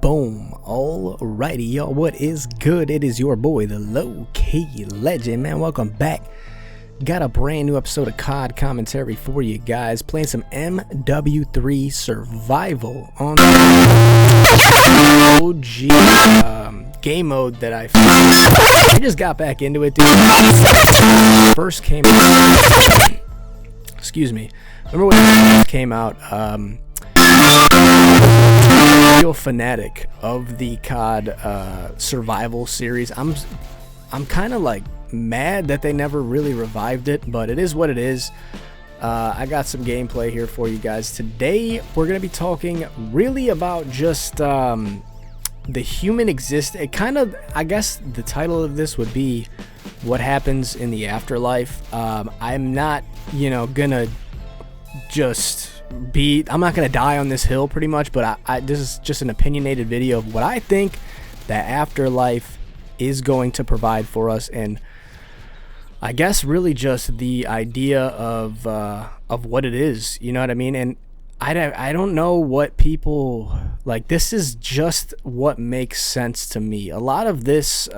Boom. Alrighty, y'all. What is good? It is your boy, the LowkeyLegend, man. Welcome back. Got a brand new episode of COD commentary for you guys. Playing some MW3 Survival on the OG game mode that I just got back into it, dude. First came out. Excuse me. Remember when it came out? Real fanatic of the COD survival series. I'm kind of like mad that they never really revived it, but it is what it is. I got some gameplay here for you guys. Today we're gonna be talking really about just the human it kind of, I guess the title of this would be what happens in the afterlife. I'm not gonna just I'm not gonna die on this hill pretty much, but this is just an opinionated video of what I think the afterlife is going to provide for us, and I guess really just the idea of what it is, you know what I mean? And I don't know what people like. This is just what makes sense to me. A lot of these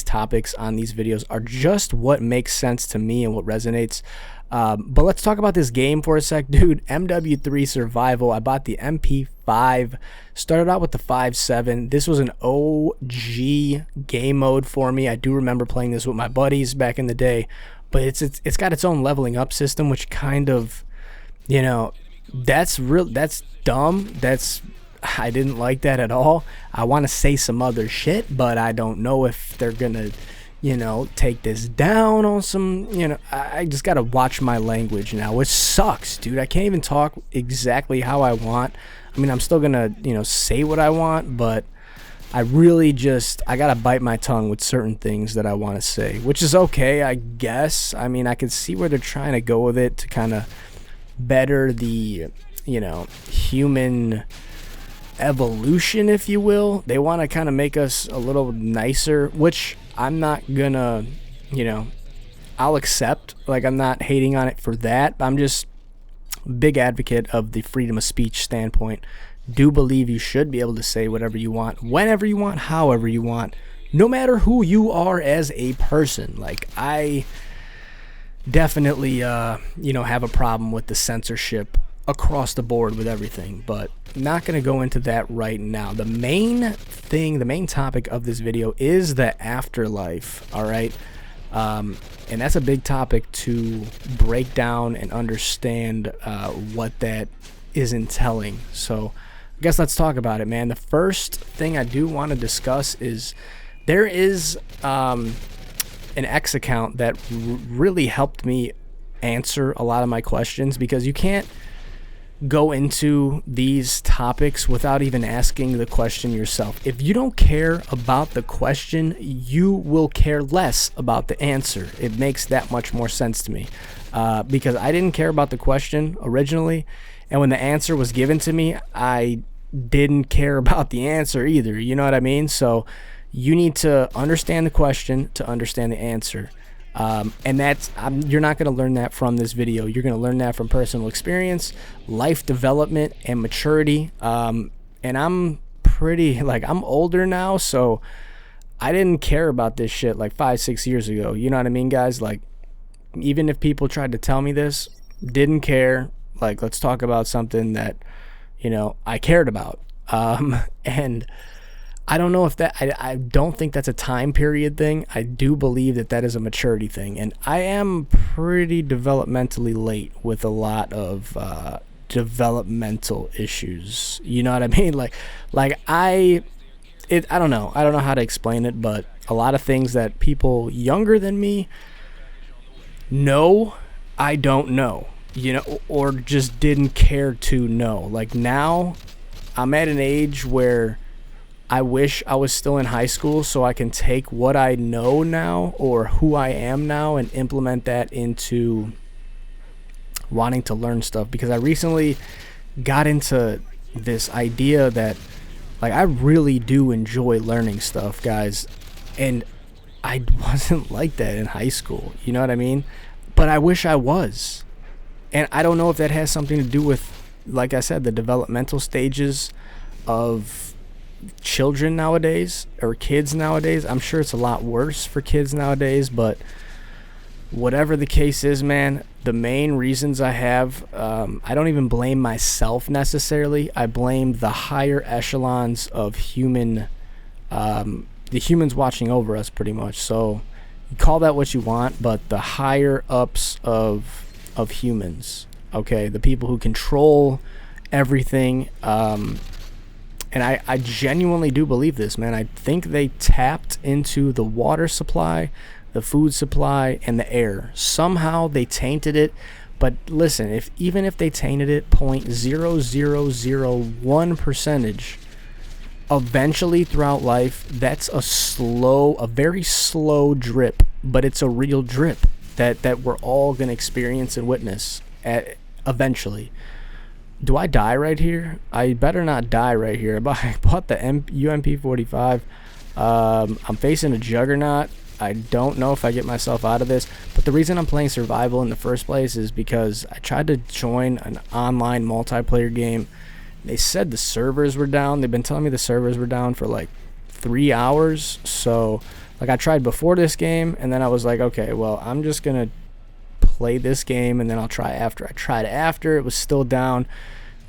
topics on these videos are just what makes sense to me and what resonates. But let's talk about this game for a sec, dude. MW3 Survival. I bought the MP5. Started out with the 5.7. This was an OG game mode for me. I do remember playing this with my buddies back in the day. But it's got its own leveling up system, which kind of, that's dumb. I didn't like that at all. I want to say some other shit, but I don't know if they're gonna take this down on some, I just gotta watch my language now, which sucks, dude. I can't even talk exactly how I want. I mean, I'm still gonna, say what I want, but I really I gotta bite my tongue with certain things that I want to say, which is okay, I guess. I mean, I can see where they're trying to go with it to kind of better the, human evolution, if you will. They want to kind of make us a little nicer, which I'm not gonna, I'll accept. Like, I'm not hating on it for that. I'm just a big advocate of the freedom of speech standpoint. Do believe you should be able to say whatever you want, whenever you want, however you want, no matter who you are as a person. Like, I definitely, have a problem with the censorship across the board with everything, but not going to go into that right now. The main topic of this video is the afterlife. All right. And that's a big topic to break down and understand what that is entailing. So I guess let's talk about it, man. The first thing I do want to discuss is there is an X account that really helped me answer a lot of my questions, because you can't go into these topics without even asking the question yourself. If you don't care about the question, you will care less about the answer. It makes that much more sense to me, because I didn't care about the question originally, and when the answer was given to me, I didn't care about the answer either. You know what I mean? So you need to understand the question to understand the answer. And you're not going to learn that from this video. You're going to learn that from personal experience, life development, and maturity. And I'm I'm older now, so I didn't care about this shit like 5-6 years ago. You know what I mean, guys? Like, even if people tried to tell me this, didn't care. Like, let's talk about something that, I cared about. And I don't know if I don't think that's a time period thing. I do believe that is a maturity thing. And I am pretty developmentally late with a lot of developmental issues. You know what I mean? I don't know. I don't know how to explain it, but a lot of things that people younger than me know, I don't know, or just didn't care to know. Like, now I'm at an age where I wish I was still in high school so I can take what I know now or who I am now and implement that into wanting to learn stuff, because I recently got into this idea that, like, I really do enjoy learning stuff, guys, and I wasn't like that in high school, you know what I mean? But I wish I was, and I don't know if that has something to do with, like I said, the developmental stages of children nowadays, or kids nowadays. I'm sure it's a lot worse for kids nowadays, but whatever the case is, man, the main reasons I have, I don't even blame myself necessarily. I blame the higher echelons of human, the humans watching over us, pretty much. So you call that what you want, but the higher ups of humans, okay, the people who control everything, and I genuinely do believe this, man. I think they tapped into the water supply, the food supply, and the air. Somehow they tainted it. But listen, even if they tainted it 0.0001 percentage, eventually throughout life, that's a very slow drip, but it's a real drip that we're all going to experience and witness eventually. Do I die right here? I better not die right here. I bought the UMP-45. I'm facing a juggernaut. I don't know if I get myself out of this. But the reason I'm playing survival in the first place is because I tried to join an online multiplayer game. They said the servers were down. They've been telling me the servers were down for like 3 hours. So like I tried before this game, and then I was like, okay, well, I'm just going to play this game and then I'll try after. I tried after, it was still down.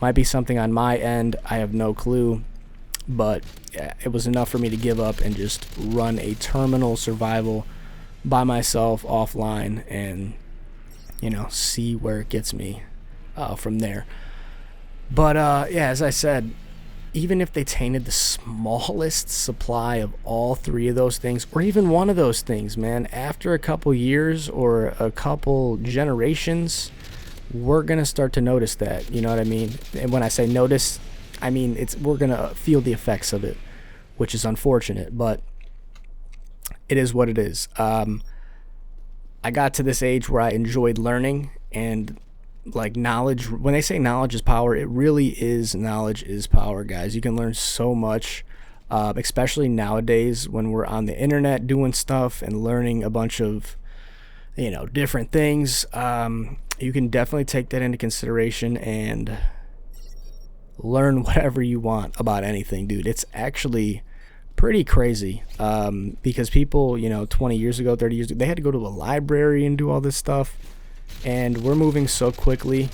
Might be something on my end, I have no clue, but yeah, it was enough for me to give up and just run a terminal survival by myself offline and, you know, see where it gets me from there. But yeah, as I said, even if they tainted the smallest supply of all three of those things, or even one of those things, man, after a couple years or a couple generations, we're going to start to notice that, you know what I mean? And when I say notice, I mean we're going to feel the effects of it, which is unfortunate, but it is what it is. I got to this age where I enjoyed learning, and like knowledge, when they say knowledge is power, it really is. Knowledge is power, guys. You can learn so much, especially nowadays when we're on the internet doing stuff and learning a bunch of, you know, different things. You can definitely take that into consideration and learn whatever you want about anything, dude. It's actually pretty crazy, because people, you know, 20 years ago, 30 years ago, they had to go to a library and do all this stuff. And we're moving so quickly,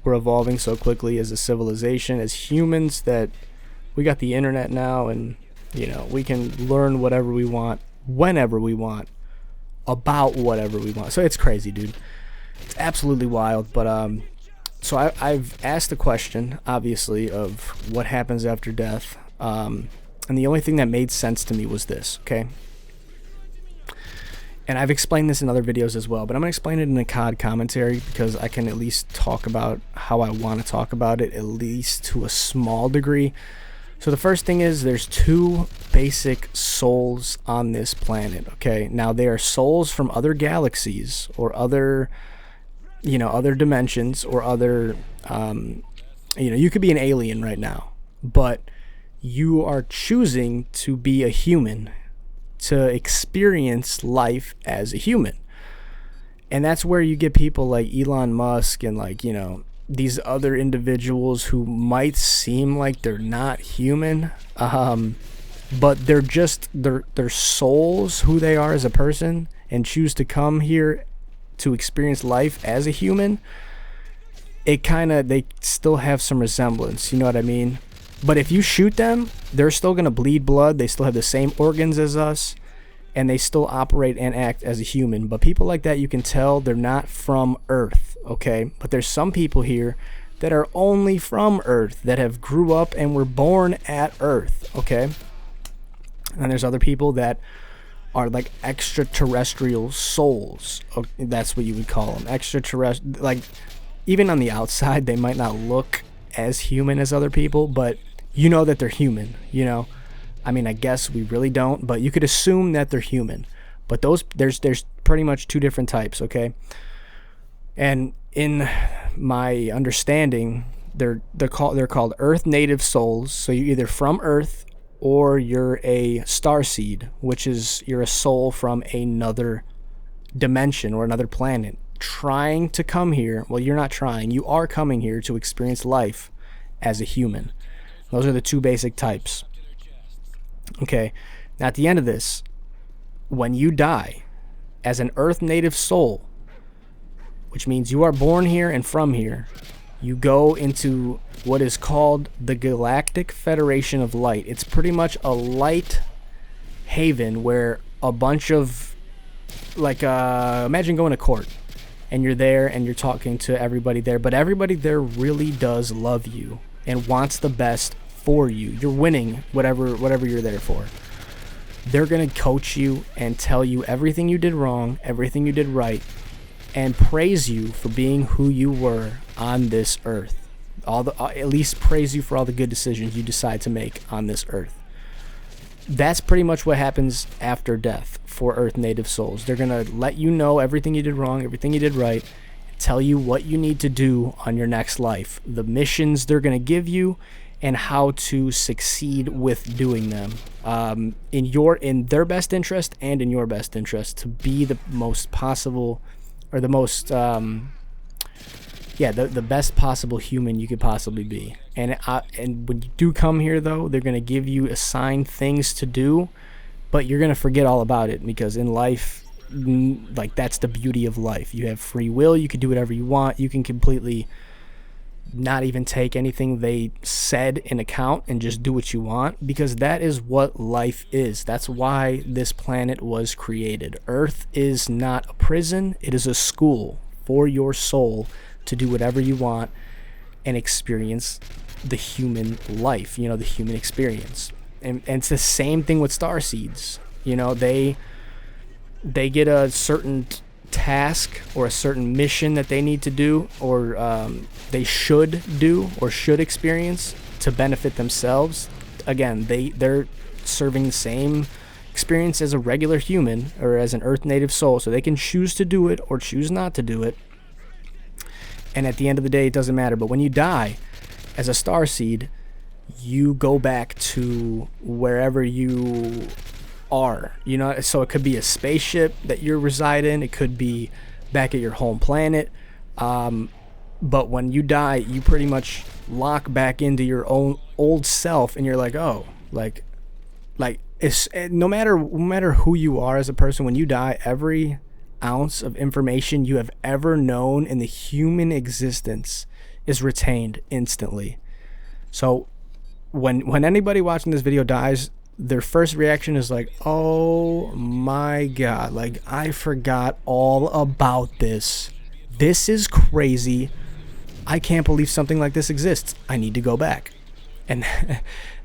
we're evolving so quickly as a civilization, as humans, that we got the internet now, and, you know, we can learn whatever we want, whenever we want, about whatever we want. So it's crazy, dude. It's absolutely wild. But so I've asked the question, obviously, of what happens after death, and the only thing that made sense to me was this, okay? And I've explained this in other videos as well, but I'm going to explain it in a COD commentary because I can at least talk about how I want to talk about it, at least to a small degree. So the first thing is there's two basic souls on this planet, okay? Now, they are souls from other galaxies or other, you know, other dimensions or other, you know, you could be an alien right now, but you are choosing to be a human, to experience life as a human. And that's where you get people like Elon Musk and, like, you know, these other individuals who might seem like they're not human, but they're just their souls, who they are as a person, and choose to come here to experience life as a human. They still have some resemblance, you know what I mean? But if you shoot them, they're still going to bleed blood. They still have the same organs as us, and they still operate and act as a human. But people like that, you can tell they're not from Earth, okay? But there's some people here that are only from Earth, that have grew up and were born at Earth, okay? And there's other people that are like extraterrestrial souls. That's what you would call them. Extraterrestrial. Like, even on the outside, they might not look as human as other people, but you know that they're human, you know? I mean, I guess we really don't, but you could assume that they're human. But there's pretty much two different types, okay? And in my understanding, they're called Earth native souls. So you're either from Earth or you're a starseed, which is you're a soul from another dimension or another planet, trying to come here. Well, you're not trying. You are coming here to experience life as a human. Those are the two basic types. Okay, now at the end of this, when you die as an Earth native soul, which means you are born here and from here, you go into what is called the Galactic Federation of Light. It's pretty much a light haven where a bunch of, like, imagine going to court and you're there and you're talking to everybody there, but everybody there really does love you and wants the best for you. You're winning whatever you're there for. They're going to coach you and tell you everything you did wrong, everything you did right, and praise you for being who you were on this earth. At least praise you for all the good decisions you decide to make on this earth. That's pretty much what happens after death for Earth native souls. They're going to let you know everything you did wrong, everything you did right, tell you what you need to do on your next life, the missions they're going to give you, and how to succeed with doing them, in their best interest and in your best interest, to be the most possible, or the most the best possible human you could possibly be. And when you do come here, though, they're going to give you assigned things to do, but you're going to forget all about it, because in life, like, that's the beauty of life. You have free will. You can do whatever you want. You can completely not even take anything they said in account and just do what you want, because that is what life is. That's why this planet was created. Earth is not a prison. It is a school for your soul to do whatever you want and experience the human life, the human experience. And it's the same thing with star seeds. They get a certain task or a certain mission that they need to do, or they should do or should experience to benefit themselves. Again, they're serving the same experience as a regular human or as an Earth native soul, so they can choose to do it or choose not to do it. And at the end of the day, it doesn't matter. But when you die as a starseed, you go back to wherever you are. So it could be a spaceship that you reside in. It could be back at your home planet. But when you die, you pretty much lock back into your own old self, and you're like, oh, like it's no matter who you are as a person, when you die, every ounce of information you have ever known in the human existence is retained instantly. So when anybody watching this video dies, their first reaction is like, oh my God, like, I forgot all about this. This is crazy. I can't believe something like this exists. I need to go back. And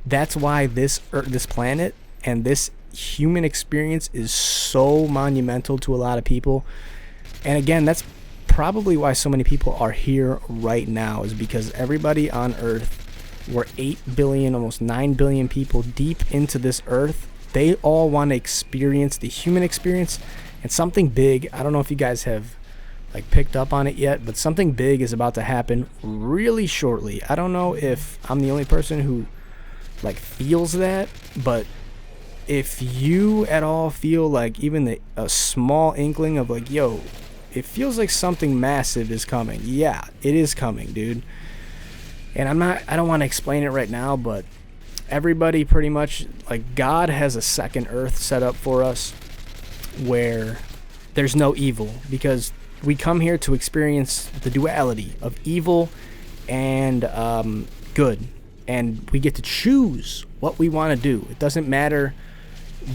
that's why this planet and this human experience is so monumental to a lot of people. And again, that's probably why so many people are here right now, is because everybody on Earth, we're 8 billion, almost 9 billion people deep into this Earth. They all want to experience the human experience, and something big. I don't know if you guys have picked up on it yet, but something big is about to happen really shortly. I don't know if I'm the only person who feels that, but if you at all feel like even a small inkling of yo, it feels like something massive is coming. Yeah, it is coming, dude. And I don't want to explain it right now, but everybody pretty much, God has a second Earth set up for us where there's no evil, because we come here to experience the duality of evil and good, and we get to choose what we want to do. It doesn't matter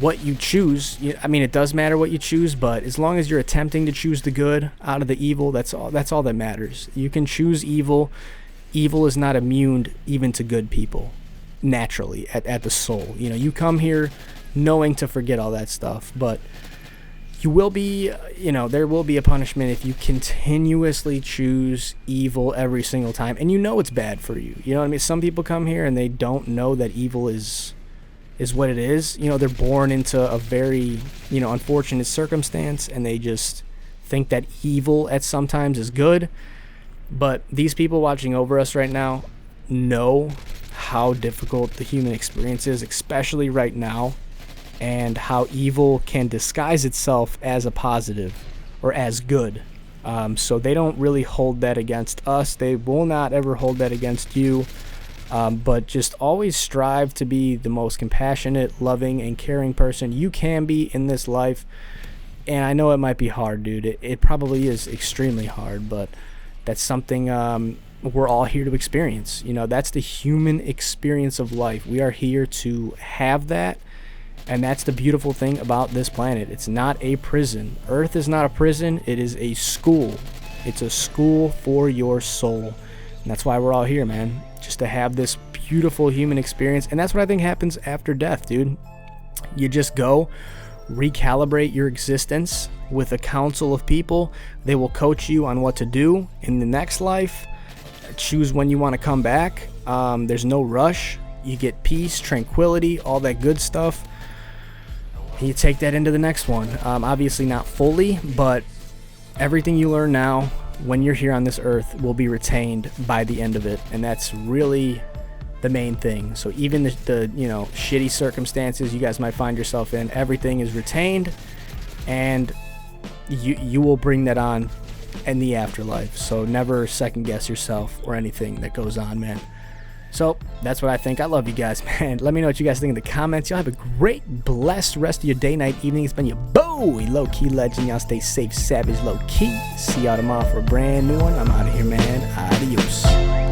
what you choose. It does matter what you choose, but as long as you're attempting to choose the good out of the evil, that's all that matters. You can choose evil. Evil is not immune even to good people naturally at the soul. You come here knowing to forget all that stuff, but you will be, there will be a punishment if you continuously choose evil every single time, and it's bad for you. Some people come here and they don't know that evil is what it is. They're born into a very, unfortunate circumstance, and they just think that evil at sometimes is good. But these people watching over us right now know how difficult the human experience is, especially right now, and how evil can disguise itself as a positive or as good. So they don't really hold that against us. They will not ever hold that against you. But just always strive to be the most compassionate, loving, and caring person you can be in this life. And I know it might be hard, dude. It probably is extremely hard, but that's something we're all here to experience. You know, that's the human experience of life. We are here to have that. And that's the beautiful thing about this planet. It's not a prison. Earth is not a prison. It is a school. It's a school for your soul. And that's why we're all here, man. Just to have this beautiful human experience. And that's what I think happens after death, dude. You just go recalibrate your existence with a council of people. They will coach you on what to do in the next life. Choose when you want to come back. There's no rush. You get peace, tranquility, all that good stuff. And you take that into the next one. Obviously not fully, but everything you learn now when you're here on this earth will be retained by the end of it. And that's really the main thing. So even the you know, shitty circumstances you guys might find yourself in, everything is retained, and you will bring that on in the afterlife. So never second guess yourself or anything that goes on, man. So that's what I think. I love you guys, man. Let me know what you guys think in the comments. Y'all have a great, blessed rest of your day, night, evening. It's been your boy, Low-Key Legend. Y'all stay safe, savage, low-key. See y'all tomorrow for a brand new one. I'm out of here, man. Adios.